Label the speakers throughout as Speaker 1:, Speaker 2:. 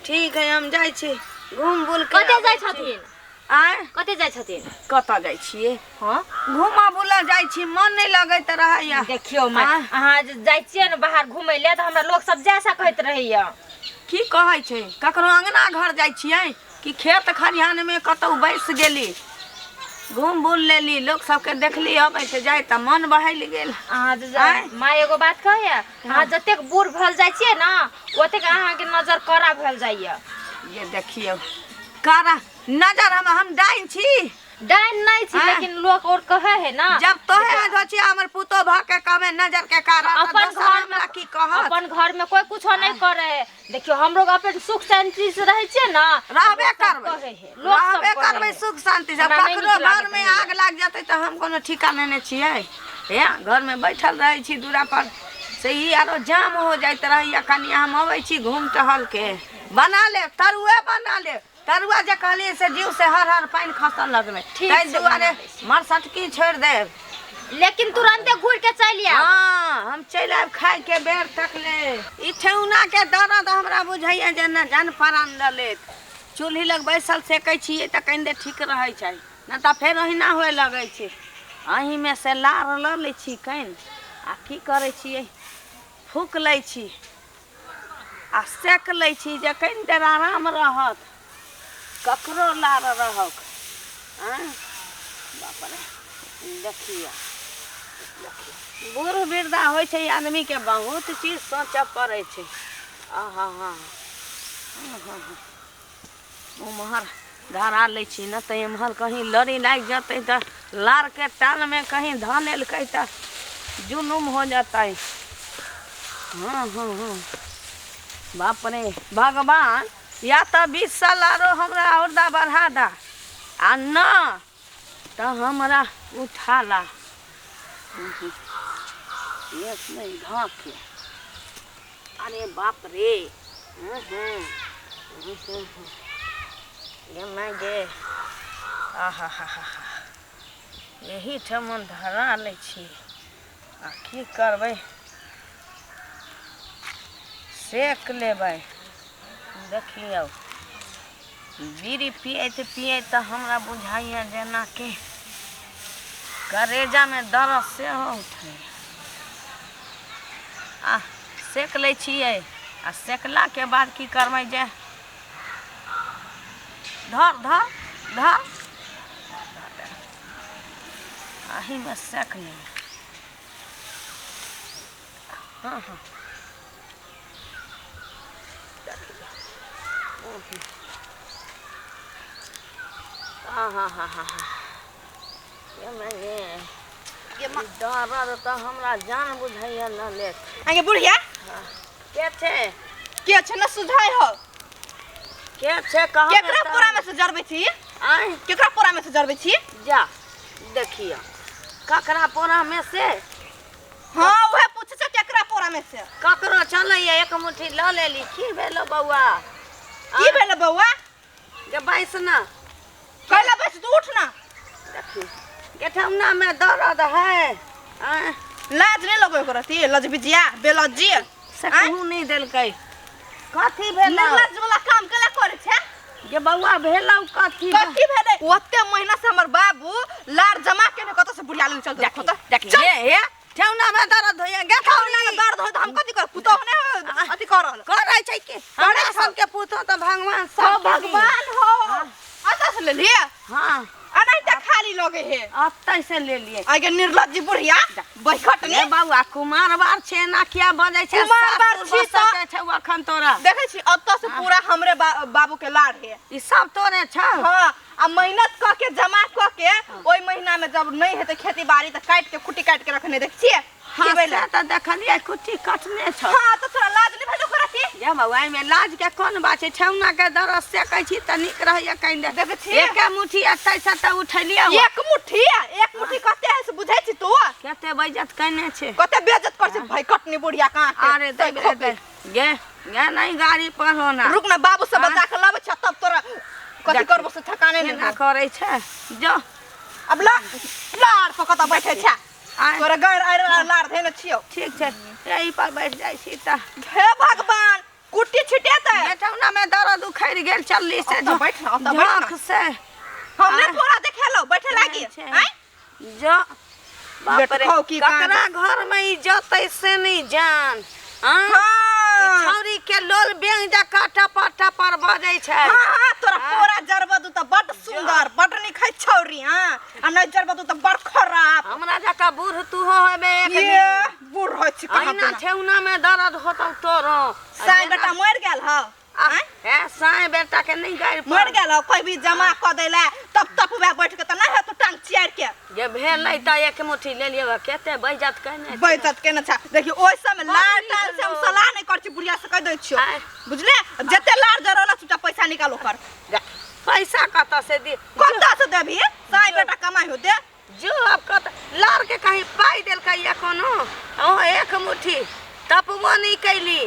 Speaker 1: ठीक है हम जाय छी घूम बुल के
Speaker 2: कते जाय छथिन
Speaker 1: आय
Speaker 2: कते जाय छथिन
Speaker 1: कत जाय छिए
Speaker 2: हां
Speaker 1: घूमा बुला जाय छी मन नहीं लगैत रहैया
Speaker 2: देखियो मैं अहाँ जाय छिए न बाहर घुमै ले त हमरा लोग सब जा सकैत रहैया
Speaker 1: की कहै छै ककरो अंगना घर जाय छिए कि खेत खलिहान में कतौ बैस गेली घूम बुल लेली लोग सबके देखली अबै से जाय त मन बहल गेल
Speaker 2: माँ एगो बात कहैया अहाँ जतेक बूढ़ भल जाय छिए ना ओतेक अहाँ के नजर कड़ा भल जाइया
Speaker 1: ये देखियो कड़ा नजर हम डाइन छी
Speaker 2: डाइन नहीं छी लेकिन लोग और कहे है ना
Speaker 1: जब तोहे अधोची हमर पुतो भ के कमे नजर के कारण
Speaker 2: अपन घर में कोई कुछ नहीं करे देखियो हम लोग अपन सुख शांति से रहे छिए ना
Speaker 1: रहबे करबे सुख शांति से ककरो घर में आग लाग जाते त हम कोनो ठिकाना नहीं छिए हे घर में बैठल रहे छी दूरा पर से ही आरो जाम हो जाइत रहैया कनी हम अबै छी घूम टहल के बना ले तरुआ बना ले तरुआ जे कहली से जीव से हर पानी खसल लगमे ताई दुआरे मरसटकी छोड़ दे
Speaker 2: लेकिन तुरंते घुर के चलिया
Speaker 1: हां हम चल आब खाए के बेर तक ले ई ठेउना के दर्द हमरा बुझैया जे न जान प्राण लेत चूल्ही लग बैसल सेकै छी त कहिंदे ठीक रहै छै न त फेर ओहिना होए लगै छै अही में से लार ल ले छी कइन आ की करै छी फूक लै छी आ सेक लै छी जे कइन देर आराम रहत ककरो लार रहक बाप रे देखिए बूढ़ वृद्धा होइ छै आदमी के बहुत चीज सोचऽ पड़ै छै उम्हर धरा लै छी न त एम्हर कहीं लड़ी लाग जतै त लार के टाल में कहीं ध लेलकै त जुलुम हो जतै बाप रे भगवान या तो 20 साल आरो हमरा औरदा बढ़ा दा आ न तो हमरा उठा ला एक नहीं ढाके अरे बाप रे ये मैं गे आहा यही ठमन धरा ले छी आ की करबै सेक लेबै देखियो बीड़ी पिए त हमरा बुझाइया जेना कि करेजा में दर्द से उठे आ सेक ले छिए आ सेकला के बाद की करबै जे धर अही में सेक ले हाँ ये डर त हमरा जान बुझाइया न ले
Speaker 3: आगे बुढ़िया
Speaker 1: के छे
Speaker 3: न सुझाय हो
Speaker 1: के छे कह
Speaker 3: केकरा पूरा में से जरबै छी
Speaker 1: आय
Speaker 3: केकरा पूरा में से जरबै छी
Speaker 1: जा देखियो ककरा पूरा में से
Speaker 3: हां ओहे पूछे छै केकरा पूरा में से
Speaker 1: ककरो चलैया एक मुट्ठी ल लेली की भेलो बौआ
Speaker 3: की भेलो बौआ
Speaker 1: जे बैस ना
Speaker 3: कहला बैस तू उठ ना
Speaker 1: देखी गेठौना में दर्द है
Speaker 3: लाज नहीं लगो करती लजबिजिया बेलज्जी
Speaker 1: से कहू नहीं देलकै कथी भेलो
Speaker 3: लाज वाला काम केला करे छै
Speaker 1: जे बौआ भेलौ कथी
Speaker 3: भेले ओते महीना से हमर बाबू लार जमा के कत से बुढ़िया ले चल देखो त
Speaker 1: देख हे ठेउना में दर्द होइया गेठौना में
Speaker 3: दर्द हो त हम कथी कर पुतो ने अथी करल
Speaker 1: करै छै के हमरा सबके पुतो त भगवान सब
Speaker 3: भगवान हो अता से ले लिए
Speaker 1: हां
Speaker 3: अनै त खाली लगे हे
Speaker 1: अतै से ले लिए
Speaker 3: आगे निर्लज्जी बुढ़िया बैठट ने
Speaker 1: बाबा कुमार बार छे ना किया बजै छै
Speaker 3: कुमार बार छी त
Speaker 1: छै अखन तोरा
Speaker 3: देखै छी अत से पूरा हमरे बाबू के लाड़ है
Speaker 1: ई सब तोरे छ
Speaker 3: हां आ मेहनत क के जमा क के ओई महीना में जब नहीं हेते खेती बाड़ी त काट के कुटी काट के रखने देख छी
Speaker 1: की भेलै त देखलिए कुटी कटने छ
Speaker 3: हां त तोरा लाज नहीं भेलो करती
Speaker 1: या बाबा में लाज के कोन बात छै ठेउना के दरस से कहै छी त निक रहैया कइन दे
Speaker 3: देख छी
Speaker 1: एक मुट्ठी अतै से त उठलिए
Speaker 3: एक मुट्ठी कते है से बुझै छी तू
Speaker 1: कते बेइज्जत कने छै
Speaker 3: कते बेइज्जत कर छी भाई कटनी बुढ़िया कहां के
Speaker 1: अरे दे गे नहीं गाड़ी पर होना
Speaker 3: रुक ना बाबू से बता के लाबै छ तब तोरा कथि करबो से ठकाने नहीं
Speaker 1: ना करै छै जो
Speaker 3: अब लाड़ पकता बैठे छ तोरा गैर लाड़ धेने छियो
Speaker 1: ठीक छै यही पर बैठ जाइ छी त
Speaker 3: हे भगवान कुट्टी छिटेत है।
Speaker 1: ठेहुना में दर्द उखड़ गेल चल्ली से
Speaker 3: अब बैठ ना, अब बैठ ना।
Speaker 1: झाँक से
Speaker 3: हमने पूरा देखे लो बैठे लागी हैं
Speaker 1: जो बाप रे
Speaker 3: देखो की
Speaker 1: ककरा घर में इज्जत ऐसे नहीं जान हां छौरी के लोल बेंग जा काटा पाटा पर बजै छै।
Speaker 3: हां तोरा पूरा जरबदू त बड सुंदर बड निखै छौरी हां आ नै जरबदू त बड खराब।
Speaker 1: हमरा जका बूढ़ तू होबे एक
Speaker 3: ये बूढ़ हो छी कहां
Speaker 1: ना ठेहुना में दर्द होतौ तोरो
Speaker 3: साई बेटा मर गेल ह
Speaker 1: है साई बेटा के नहीं गाड़
Speaker 3: मर गेल ह कोई भी जमा क देला तब तब वे बैठ के त नै है तो टांग चियार के
Speaker 1: ये भेलै त एक मुट्ठी ले लियो केते बइजत कहने
Speaker 3: बैठत केना छ देखि ओइ समय लार टाल से हम सलाह नै कर छी बुढ़िया से कह दै छियो बुझले जते लार जरला छुटा पैसा निकालो कर
Speaker 1: पैसा कत से दे
Speaker 3: कत से देबी साई बेटा कमाई हो दे
Speaker 1: जो अब कत लार के कहीं पाई देल का या कोनो ओ एक मुट्ठी तपबो नहीं कैली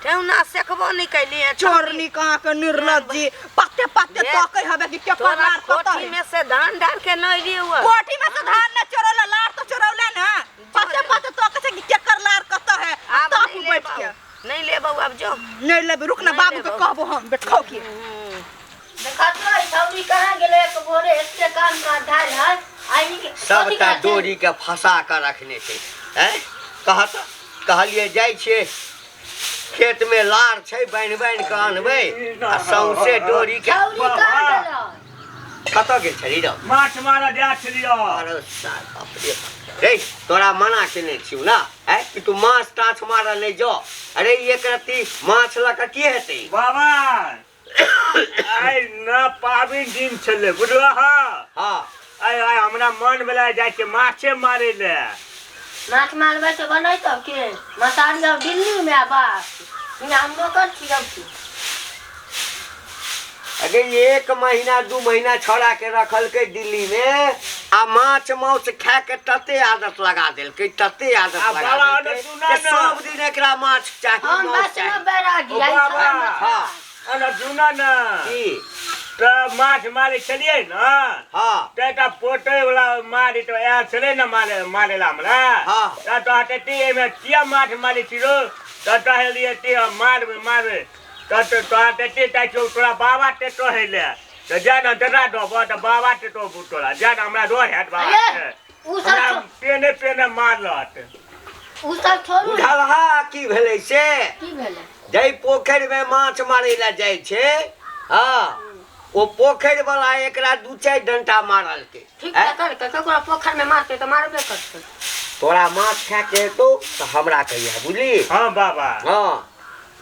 Speaker 1: ठेहुना सेकबो नहीं कैली
Speaker 3: चोरनी कहां के निर्लज्जी पत्ते पत्ते तकै हबे कि केकर लार कत
Speaker 1: कोठी में से धान डाल के नहीं लियो
Speaker 3: कोठी में से धान न चोरला लार तो चोरौला ना पत्ते पत्ते तकै से कि केकर लार कत है
Speaker 1: अब
Speaker 3: तापू बैठ के
Speaker 1: नहीं ले बाबू अब जो
Speaker 3: नहीं लेबे रुक ना बाबू के कहबो हम बैठो की
Speaker 4: देखत रह छौरी कहां गेले एक भोरे एते काम का धार है आइनी के
Speaker 5: सबटा डोरी के फंसा कर रखने छै हैं कहलिए जाय छे खेत में लार छै बाइन बाइन के आनबै आ सौंसे डोरी के
Speaker 4: छौरी कहां गेल
Speaker 5: कत गेल छली रे
Speaker 6: माछ मारा जा छलियो।
Speaker 5: अरे साल बाप रे रे तोरा मना केने छियौ ना है कि तू माछ ताछ मारा ले जो। अरे एक रत्ती माछ ल के की हेतै
Speaker 6: बाबा आइ न पाबिन दिन छले बुझला
Speaker 5: हां
Speaker 6: आइ आइ हमरा मन भेला जाय के माछे मारे ले
Speaker 4: माछ मारबे से बनई तब के मसारी अब दिल्ली में आबा हम नौकर छी अब
Speaker 5: अरे 1 महीना 2 महीना छोड़ा के रखल के दिल्ली में आ माछ मांस खा के तते आदत लगा देल के तते आदत लगा देल के सब दिन एकरा माछ चाहिए
Speaker 4: हम
Speaker 5: माछ
Speaker 4: बस
Speaker 5: चाहिए
Speaker 4: में बैरागी आई
Speaker 6: बाबा
Speaker 5: हां
Speaker 6: अना जुना ना
Speaker 5: की
Speaker 6: त माछ मारे छलिए ना
Speaker 5: हां
Speaker 6: तेटा पोटे वाला मारे तो आ छले ना मारेला हमरा
Speaker 5: हाँ।
Speaker 6: त हटेती में किया माछ मारे छिरो त हेलिए ती मारबे त हटेती त तोरा बाबा ते तो हेले त जाना डरा दो त बाबा ते तो बुटोला जाना हमरा दो हेट बाबा
Speaker 4: अरे, उ सब
Speaker 6: हमरा पेने मारलत
Speaker 4: उ सब छोड़ू
Speaker 5: बुझलहा की भेलै से
Speaker 4: की भेले
Speaker 5: जई पोखर में माछ मारे ला जाय छे हां ओ पोखर वाला एकरा 2-4 डंटा मारल के
Speaker 4: ठीक है कर के ककरा पोखर में मारते तो मारबे करते
Speaker 5: तोरा माछ खा के तो हमरा कहिया बुझली
Speaker 6: हां बाबा
Speaker 5: हां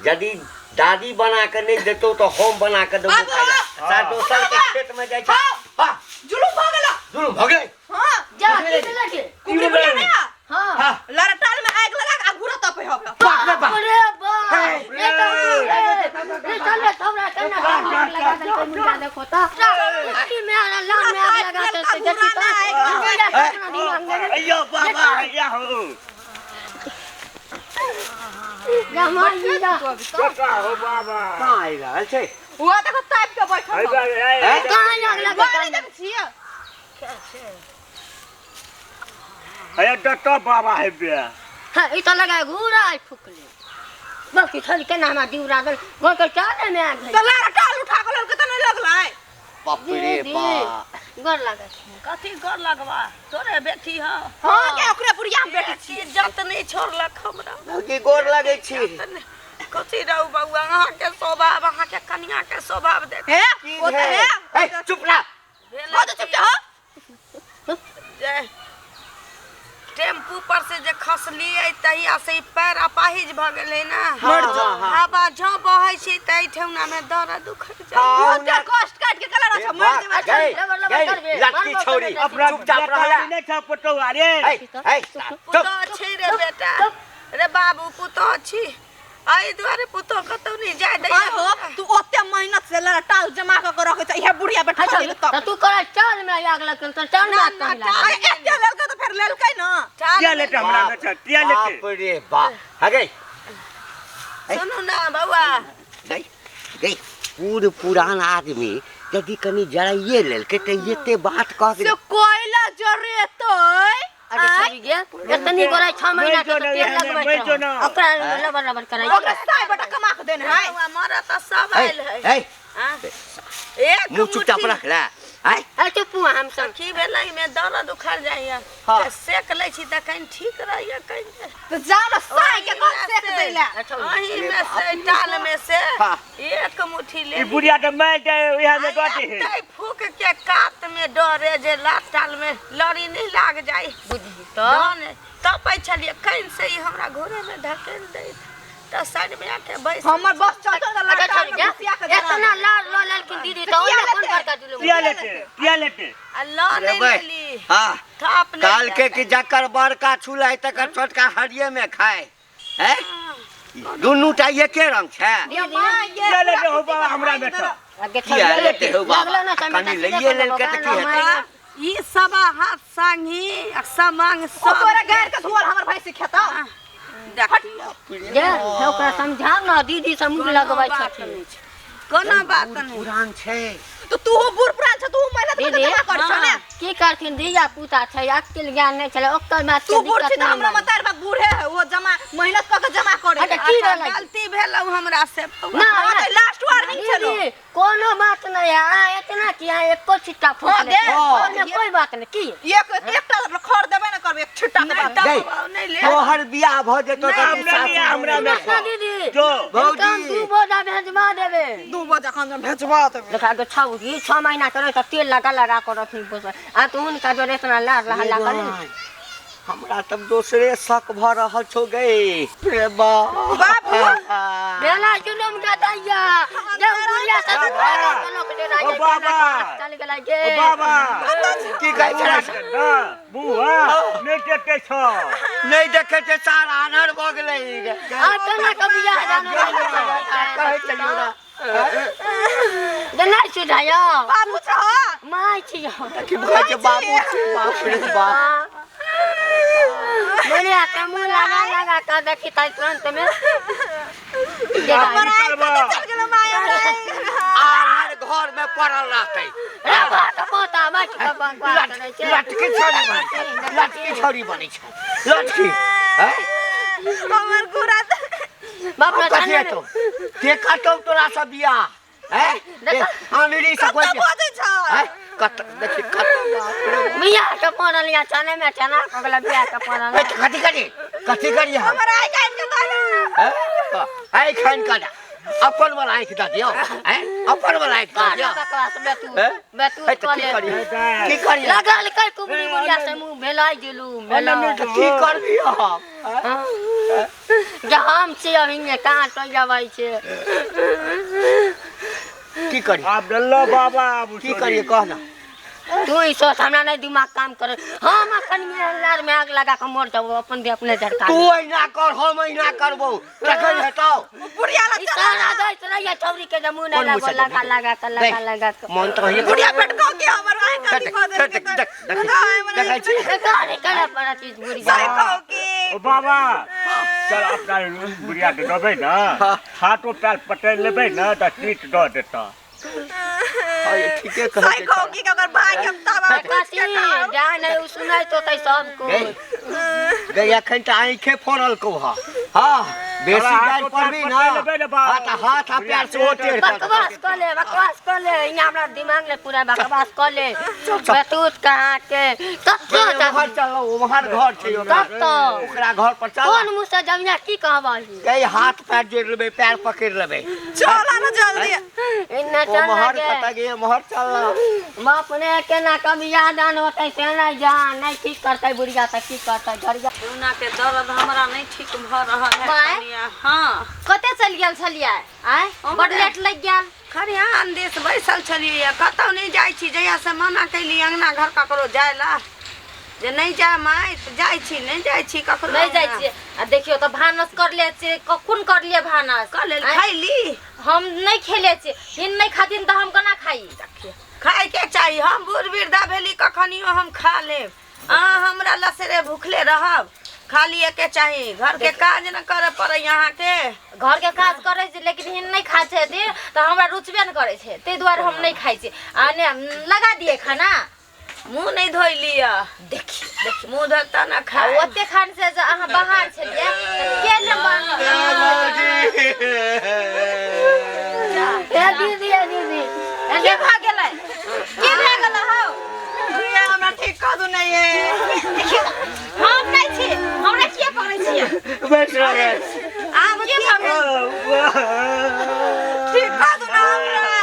Speaker 5: यदि दादी बना के नहीं देतो तो हम बना के देबो खाइला सा दोसर के खेत में जाय छे हां
Speaker 3: जुलूम भ गेला
Speaker 5: जुलूम भ गेलै
Speaker 3: हां
Speaker 4: जा की भेले के
Speaker 3: कुबरी बुढ़िया नहीं
Speaker 4: हां
Speaker 3: लड़टाल में आग लगा के घुरा तपे होबे
Speaker 4: अरे बाप ये चले थोड़ा केना लगा दे कोई मुंडा देखो त की में लाल में आग लगा दे जति तो
Speaker 6: अयो बाबा या हो
Speaker 4: या माई जा
Speaker 6: का हो बाबा
Speaker 5: कहां आई रहल छे
Speaker 3: वो देखो ताप के बैठल बा
Speaker 4: कहां आग लगा
Speaker 3: बारी देख छिया
Speaker 6: अरे तो बाबा है बे
Speaker 4: हां ई तो लगा घूरा फुकले बाकी खाली केना हमरा दिउरा दल गो के चाले में आग
Speaker 3: तो लड़टाल उठा के लल के त नहीं लगलै
Speaker 5: बाप रे बाप
Speaker 4: गोर लगा
Speaker 1: कथी कर लगवा तोरे बेटी ह
Speaker 3: हां के ओकरे बुढ़िया में बेटी छी
Speaker 1: इज्जत नहीं छोड़लक हमरा
Speaker 5: की गोर लगे छी
Speaker 1: कथी रहू बउआ अहाँ के स्वभाव अहाँ के कन्या के स्वभाव देख
Speaker 3: है ओ त है
Speaker 5: ए चुप रह
Speaker 3: ओ त चुप जा
Speaker 1: जे टेम्पू पर से जे खसलिए तहिया से पैर अपाहिज भ गेलै ना हवा झ बहै छै तै ठेहुना में दर्द उखड़ जाय
Speaker 3: ओते कष्ट काट के कलर छ मर देबे
Speaker 5: लड़की छोड़ी
Speaker 6: अपना
Speaker 5: चुपचाप रह
Speaker 6: नहीं था पटो अरे
Speaker 1: पुतो छी रे बेटा रे बाबू पुतो छी आई दुआरे पुतो कतौ नहीं जाय दै
Speaker 3: आई हो तू ओते मेहनत से लड़टाल जमा के रखे छ इहे बुढ़िया बैठा गेल
Speaker 4: त तू कर चाल में आग लगल त चाल में कहला
Speaker 3: आई एते ललका तो फिर ललकै ना
Speaker 6: क्या लेते हमरा में छ क्या लेते
Speaker 5: बाप रे बाप हगे
Speaker 1: सुनु ना बउआ
Speaker 5: गई गई पुरान आदमी यदि कनी जराइए लेलके त एते बात कह
Speaker 3: से कोयला जरेतै
Speaker 4: अरे छवि गे एतनी गोरा 6 महीना के तेल लगबै ओकरा लबर कराई
Speaker 3: ओकरा साई बेटा कमा के देने है
Speaker 1: हमारा तो सब आयल है एक
Speaker 5: मुंह चुपचाप
Speaker 1: मुट्ठी
Speaker 5: रख ले आय
Speaker 4: ए चुप हम सब
Speaker 1: की भेलै में दर्द उखड़ जाइए
Speaker 5: हाँ।
Speaker 1: तो सेक लै छी त कहीं ठीक रहिए कहीं
Speaker 3: तो जाओ ना साई के कौन सेक देला
Speaker 1: वही में से टाल में से
Speaker 5: हाँ।
Speaker 1: एक मुट्ठी ले
Speaker 6: ई बुढ़िया तो मैं यहाँ में डटे है
Speaker 1: आते फूक के कात में डरे जे लात टाल में लड़ी नहीं लाग जाए
Speaker 4: बुद्धि
Speaker 1: तब छलिए कहीं से ही हमरा घोड़े में धकेल दे तो साइड में आके बैठ
Speaker 3: हमर बस चलतो ना
Speaker 4: अच्छा
Speaker 3: लड़का
Speaker 4: छोड़ जा इतना लाल लो लाल दीदी तो ओने कौन करता दिलो
Speaker 6: पिया लेते
Speaker 1: अल्लाह नहीं
Speaker 5: लेबै।
Speaker 1: लेली
Speaker 5: हाँ
Speaker 1: थाप नहीं
Speaker 5: काल के
Speaker 1: जाए।
Speaker 5: कि जकर बड़का छूला है तकर छोटका हरिये में खाए हैं दुनू टा एके रंग छै
Speaker 6: पिया लेते हो बाबा हमरा में तो
Speaker 4: आगे
Speaker 5: किया लेते हो बाबा कनी लइए लेल के त की हेतै
Speaker 1: ई सब हाथ संगी सब मांग सब
Speaker 3: ओकरे गाड़ के धोल हमर भाई से खेता
Speaker 1: देखियो
Speaker 4: जे ओकरा समझाओ ना दीदी से मुंह लगबै छथिन
Speaker 1: कोनो बात नहीं
Speaker 5: पुरान छै
Speaker 3: तो तू बुढ़ पुरान छ तू मेहनत कर
Speaker 4: दीदी
Speaker 3: जमा कर छ ने
Speaker 4: की करथिन दिया पुता छै अक्ल ज्ञान नहीं चले ओकर बात
Speaker 3: तू
Speaker 4: के
Speaker 3: बुढ़ छी
Speaker 4: दिक्कत
Speaker 3: त हमरा
Speaker 4: नहीं
Speaker 3: मतार बा बूढ़े है वो जमा मेहनत क के जमा करे
Speaker 4: अच्छा, की
Speaker 1: अच्छा,
Speaker 4: भेलै?
Speaker 1: गलती भेलौ हमरा से
Speaker 4: ना
Speaker 3: लास्ट वार्निंग चलो
Speaker 4: दीदी कोनो बात नहीं है इतना किया एको छिट्टा फूक
Speaker 3: हाँ,
Speaker 4: ले
Speaker 3: दे, हाँ,
Speaker 4: ओने कोई बात नहीं की
Speaker 3: एकटा खर देबे ना करबे एक छिट्टा के
Speaker 1: नहीं
Speaker 3: बाद
Speaker 5: गई।
Speaker 1: दबाव नहीं ले
Speaker 5: तोहर बियाह भ जेतो त
Speaker 6: हमरा लिया हमरा में
Speaker 4: ना दीदी
Speaker 6: जो
Speaker 5: भौजी।
Speaker 4: हम दू बोझा भेजवा देबे
Speaker 3: 2 बजे खान भेजवा देबे
Speaker 4: देखा के छौरी 6 महीना करे त तेल लगा कर रखी बोझ आ तू उनका जो इतना लार लहला करे
Speaker 5: हमरा तब दूसरे शक भ रहल छौ गई रे बाबू
Speaker 4: बेला जुलुम के दैया जे बुढ़िया से
Speaker 6: ओ बाबा
Speaker 4: चल गेला जे
Speaker 6: ओ बाबा
Speaker 5: की कहै छै
Speaker 6: ना बुआ नहीं देते छो
Speaker 5: नहीं देखे छै सारा अनहर भ गेलै
Speaker 4: आ केना के बियाह जानो
Speaker 5: कहै छलियो ना
Speaker 4: जे नहीं सुझायो
Speaker 3: बाबू छ
Speaker 4: माय छी
Speaker 5: की कहै छै बाबू बाप रे बाप
Speaker 4: मेरे आके मुंह लगा कर देखी ताई तुरंत में
Speaker 3: चल गेलो माया
Speaker 5: आर घर में पड़ल रहतै
Speaker 4: रे बात पता मत के बात करे छे
Speaker 5: लटकी छोरी बनै लटकी छोरी बनै छै लटकी हैं
Speaker 3: हमर गुरा
Speaker 4: बाप रे
Speaker 5: कथि
Speaker 4: जाने
Speaker 5: तो के काटौ तोरा सब बियाह हैं आनरी से कोई
Speaker 3: बजे छ
Speaker 5: हैं कट देखि कट
Speaker 4: बियाह के पड़ल या चने में चना अगला बियाह के पड़ल
Speaker 5: कथि करी हम
Speaker 3: हमर आई जान के कहलो
Speaker 5: आई खान का अपन वाला आंख द दियो हैं अपन वाला आंख द दियो
Speaker 4: बकवास बेतू
Speaker 5: है तो की करी
Speaker 4: लगल कर कुबरी बुढ़िया से मुंह भेलाई दिलू भेलाई
Speaker 5: की करबी हम
Speaker 4: हम से अहिने कहां तो जाबै छे
Speaker 5: की करी
Speaker 6: अब्दुल्ला बाबा अब
Speaker 5: की करिए कहना
Speaker 4: तू ही सोच हमरा नहीं दिमाग काम करे हम अखन में लार में आग लगा के मर जाबो अपन दे अपने झटका
Speaker 5: तू ऐना कर हम ऐना करबो तखन हेतौ
Speaker 3: बुढ़िया ला
Speaker 4: इशारा दैत रहिए छौरी के जमुन
Speaker 5: कौन
Speaker 4: लगा
Speaker 5: मुझसे
Speaker 4: लगा के
Speaker 5: मन तो है
Speaker 3: बुढ़िया पेट को के हमर आई का दिखा दे
Speaker 5: देखै छी
Speaker 4: करे करे पर चीज बुरी
Speaker 3: साई को के
Speaker 6: ओ बाबा चल अपना बुढ़िया के दबे ना हाथों पैर पटेल लेबे ना त टीट द देता
Speaker 5: अरे ठीके कहै
Speaker 3: साई को के अगर भाई के तबा
Speaker 4: काटी जाय नहीं सुनाई तो तै सब को
Speaker 5: गई एखन त आंखे फोड़ल को हां बेसी गाय पड़बी ना हाथ आ पैर से ओटेर
Speaker 4: बकवास कर ले इहाँ हमरा दिमाग ले पूरा बकवास कर ले बैतूत कहाँ के कत्तो
Speaker 5: वहां चलो वहां घर छै ओकरा घर पर चल
Speaker 4: कौन मुँह से जमिया की कहबही
Speaker 5: गई हाथ पैर जोड़ लेबे पैर पकड़ लेबे
Speaker 3: चला ना जल्दी
Speaker 4: इन्ने चल
Speaker 5: महर
Speaker 4: लगे
Speaker 5: कत गए महर चल
Speaker 4: बाप ने केना कभी यादान होतै से नहीं जान नहीं ठीक करतै बुढ़िया त की करतै घरिया
Speaker 1: उना के दर्द हमरा नहीं ठीक भ रहल है
Speaker 2: बाय?
Speaker 1: कनिया। हाँ
Speaker 2: कते चल गेल छलियै आय बड़ लेट लग गेल
Speaker 1: खरियान देश बैसल छलियै कतौ नहीं जाइ छी जहिया से मना कैली अंगना घर ककरो जाय ला जे नहीं जाय माय त जाइ छी नहीं जाइ छी ककरो
Speaker 2: नहीं जाइ छियै आ देखियो त भानस कर ले छियै कखुन कर लिए भानस
Speaker 1: कर ले
Speaker 2: आय?
Speaker 1: खैली
Speaker 2: हम नहीं खेले छियै हिन नहीं खातिन त हम केना खाई
Speaker 1: खाए के चाहिए हम बूढ़ वृद्धा भेली कखनियो हम खा लेब हमरा लसरे भूखले रहब खा लिए के चाहिए घर के काज न करे पड़े यहाँ के
Speaker 2: घर के काज करे छी लेकिन हिन नहीं खाय छथिन त हमरा रुचबे न करे छै तै दुआरे हम नहीं खाइ छी आ ने लगा दिए खाना
Speaker 1: मुंह नहीं धोई लिया
Speaker 2: देखी
Speaker 1: देखी मुंह धोता ना
Speaker 2: आ
Speaker 1: खाए
Speaker 2: ओते खान से जो अहाँ बाहर छलिए त के न
Speaker 4: दीदी
Speaker 2: के भाग गेलै के भाग गेल हो
Speaker 3: भैया हमरा ठीक कर दू नहीं है
Speaker 2: हम नहीं छी हमरा के करै छियै
Speaker 6: बैठ रहे
Speaker 2: आब के भाग
Speaker 3: ठीक कर दू ना हमरा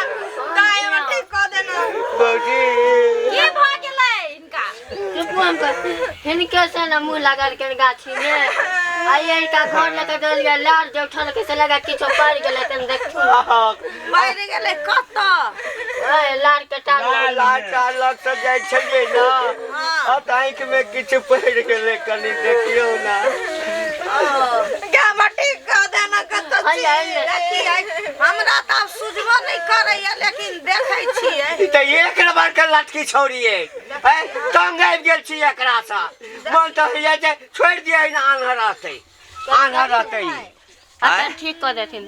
Speaker 3: दाई हमरा ठीक कर देना
Speaker 6: बौजी
Speaker 2: के भाग गेलै इनका
Speaker 4: हिनके से न मुँह लागल के गाछी में आई का घर लेके चल गया लार जो उठल के से लगा किछो पड़ गेलै तन देखू
Speaker 1: बैठ गेले कत
Speaker 4: लार के टाल
Speaker 5: लाटा लग से जाइ छलिए ना अब आँख में किछु पड़ गेलै कनी देखियो ना
Speaker 3: क्या हमरा ठीक कर देना कत
Speaker 1: हमरा त सुझबो नहीं करैया लेकिन देखै छियै
Speaker 5: ई त एक नंबर के लटकी छोड़ी है तंग आबि गेल छी एकरा सा मन तो होइए जे छोड़ दिए ना आन्हर रहतै
Speaker 4: अपन ठीक कर देथिन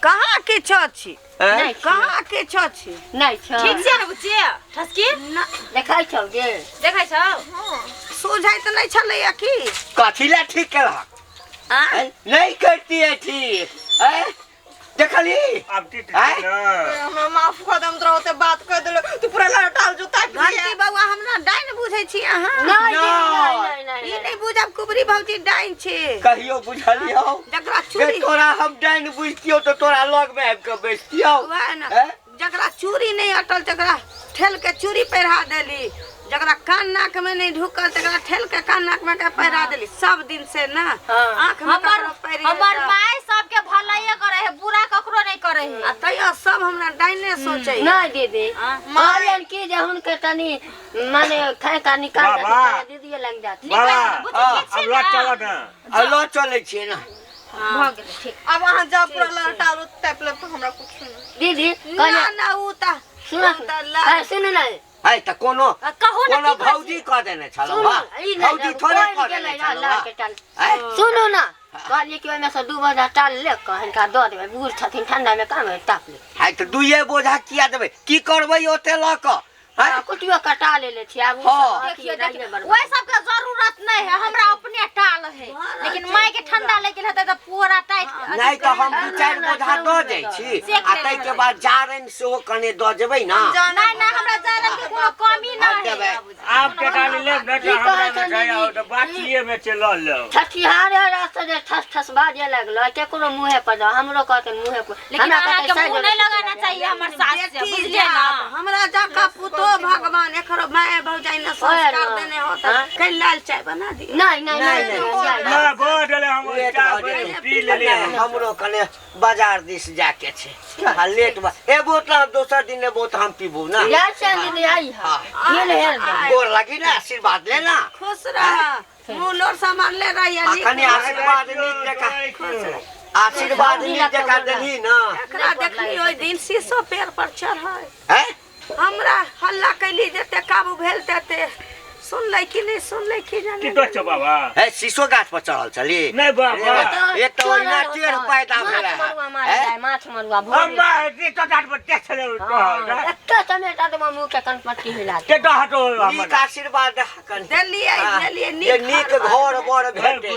Speaker 1: कहाँ किछो छी
Speaker 4: नहीं
Speaker 1: कहाँ किछो छी
Speaker 4: नहीं छ
Speaker 2: ठीक छै न बुचिया ठसकी
Speaker 4: देखाइ छौ गे
Speaker 2: देखै छौ
Speaker 1: सुझाइत नहीं छलैया की
Speaker 5: कथी ला ठीक केलक
Speaker 1: आँ?
Speaker 5: नहीं करती है ठीक देखली
Speaker 6: अब ठीक है ना
Speaker 3: हमरा माफ कर दम तोरा ओते बात कर देलो तू पूरा लटाल जूता
Speaker 1: घंटी बउआ हमरा डाइन बुझै छी अहाँ
Speaker 4: नहीं
Speaker 1: ई नहीं बुझब कुबरी भौजी डाइन छै
Speaker 5: कहियो बुझलियो
Speaker 1: जकरा
Speaker 5: जे
Speaker 1: चूड़ी
Speaker 5: तोरा हम डाइन बुझतियो तो तोरा लग में आबि के बैठतियो
Speaker 1: वह न
Speaker 5: हैं?
Speaker 1: जकरा चूड़ी नहीं अटल जकरा ठेल के चूड़ी पहिरा देली जकरा कान नाक में नहीं ढुकल तकरा ठेल के कान नाक में के पहिरा देली सब दिन से ना आंख में ककरो पहिरी
Speaker 2: हमर माय सबके भलाइए करे है बुरा ककरो नहीं करे है
Speaker 1: आ तैयो सब हमरा डाइने सोचै
Speaker 4: नहीं दीदी
Speaker 1: हाँ?
Speaker 4: मारन की जे हुनके तनी माने खाए का निकाल
Speaker 6: बाबा।
Speaker 4: देती दीदी लग जाती
Speaker 6: बाबा
Speaker 2: बुचिया
Speaker 6: अब लट चलो ना
Speaker 5: अलो चले छिए ना
Speaker 2: भ गेलै ठीक
Speaker 3: अब वहां जा पूरा लटाल तैप ले तो हमरा कुछ नहीं
Speaker 4: दीदी
Speaker 1: ना ना उ त
Speaker 4: सुन ना
Speaker 5: है त कोनो
Speaker 2: कहू ना
Speaker 5: कोनो
Speaker 2: की
Speaker 5: भौजी कह देने छलो
Speaker 4: सुन
Speaker 5: बा
Speaker 4: ई
Speaker 5: भौजी थोड़े कह देने छलो
Speaker 4: लाल
Speaker 5: बा
Speaker 4: के टाल
Speaker 5: हैं?
Speaker 4: सुनो ना कहलिए कि ओइमे से 2 बोझा टाल ले कहन का दऽ देबै बूढ़ छथिन ठंडा में काम है ताप ले
Speaker 5: है त दुइये बोझा किया देबै की करबै ओते ल क हैं?
Speaker 4: कुटियो कटा ले छी अब
Speaker 5: हाँ।
Speaker 2: देखिए वही सबके जरूरत नहीं है हमरा अपने टाल है लेकिन माय के ठंडा लग गेल है त पूरा टाइट
Speaker 5: नहीं तो हम 2-4 बोझा दऽ दै छी आ तै के बाद जारन सेहो कने दऽ जेबै ना
Speaker 2: नहीं नहीं हमरा जारन के कोनो कमी ना
Speaker 5: देबै।
Speaker 2: है
Speaker 6: आप के डाल ले न तो हमरा में जाया तो बातिए में चलो लो
Speaker 4: छठिहारे रास्ते जे ठस ठस बाजे लगलो केकरो मुंहे पर जाओ हमरो कहते मुंहे पर
Speaker 2: लेकिन अहाँ के मुंह नहीं लगाना चाहिए हमर सास से बुझलिए ना
Speaker 1: हमरा जाका पुतो भगवान एकरो माय भौजाई ने संस्कार देने हो त कई लाल चाय बना दी
Speaker 4: नहीं नहीं नहीं
Speaker 6: ना बोल हम
Speaker 5: लेट
Speaker 6: चाय
Speaker 5: भऽ जेतै।
Speaker 6: पी लेले
Speaker 5: हमरो कने बाजार दिस जाके छै आ लेट बा एबो त दोसर दिन एबो त हम पीबू ना
Speaker 4: यार से दीदी आई है ये ले है
Speaker 5: गोर लगी ना आशीर्वाद लेना
Speaker 1: खुश रह मुंह लोर सामान ले रही
Speaker 5: आ कने आशीर्वाद नीक जका आशीर्वाद नीक जका देली ना
Speaker 1: एकरा देखली ओइ दिन शीशो पेड़ पर चढ़ै
Speaker 5: हैं
Speaker 1: हमरा हल्ला कैली जते काबू भेल तते सुनलै कि नहीं सुनलै कि
Speaker 6: की
Speaker 1: जाने
Speaker 6: तो छ बाबा
Speaker 5: है शीशो गाछ पर चढ़ल छली
Speaker 6: नहीं बाबा
Speaker 5: एक तो ओहिना टेढ़ पैदा भेल है
Speaker 4: माछ मरुआ
Speaker 6: हम
Speaker 4: भोर
Speaker 6: बाहर तो डाट पर टेक चले तो
Speaker 4: एकटा टमेटा तो मुंह के कनपट्टी हिला
Speaker 6: के तो हटो हम
Speaker 5: नीक आशीर्वाद कन
Speaker 1: देलियै देलियै
Speaker 5: ये नीक घर बर भेटे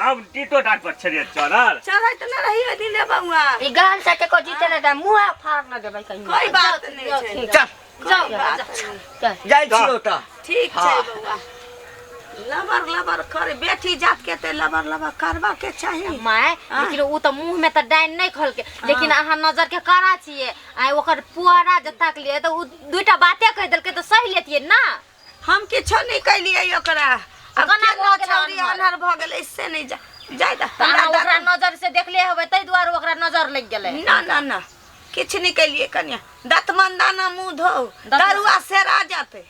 Speaker 6: हम टीटो डाट पर चले चलल
Speaker 1: चढ़ैत न रही ओइ दिन बउआ
Speaker 4: ई गाल से के को जीते न मुंह फाड़ न देबै कहीं
Speaker 1: कोई बात नहीं छै
Speaker 5: चल
Speaker 1: कोई बात नहीं
Speaker 5: जाइ छियो त
Speaker 1: ठीक छै बउआ लबर लबर करे बेटी जात के ते लबर लबर करबा के चाहिए
Speaker 2: माय लेकिन उ त मुंह में त डाइन नहीं खोल के लेकिन अहाँ नजर के करा छिए आ ओकर पुआरा जता के लिए त उ दुइटा बाते कह देलके त सही लेतिए ना
Speaker 1: हम किछो नहीं कैलियै ओकरा अब
Speaker 2: केना
Speaker 1: केना
Speaker 2: भऽ गेल
Speaker 1: छौरी
Speaker 2: अनहर?
Speaker 1: अनहर भ गेलै इससे नहीं जाय द
Speaker 2: अहाँ ओकरा नजर से देखले होबै तै दुआरे ओकरा नजर लग गेलै
Speaker 1: ना ना ना किछ नहीं कैलियै कन्या दतमंदाना मुंह धो दरुआ सेरा जाते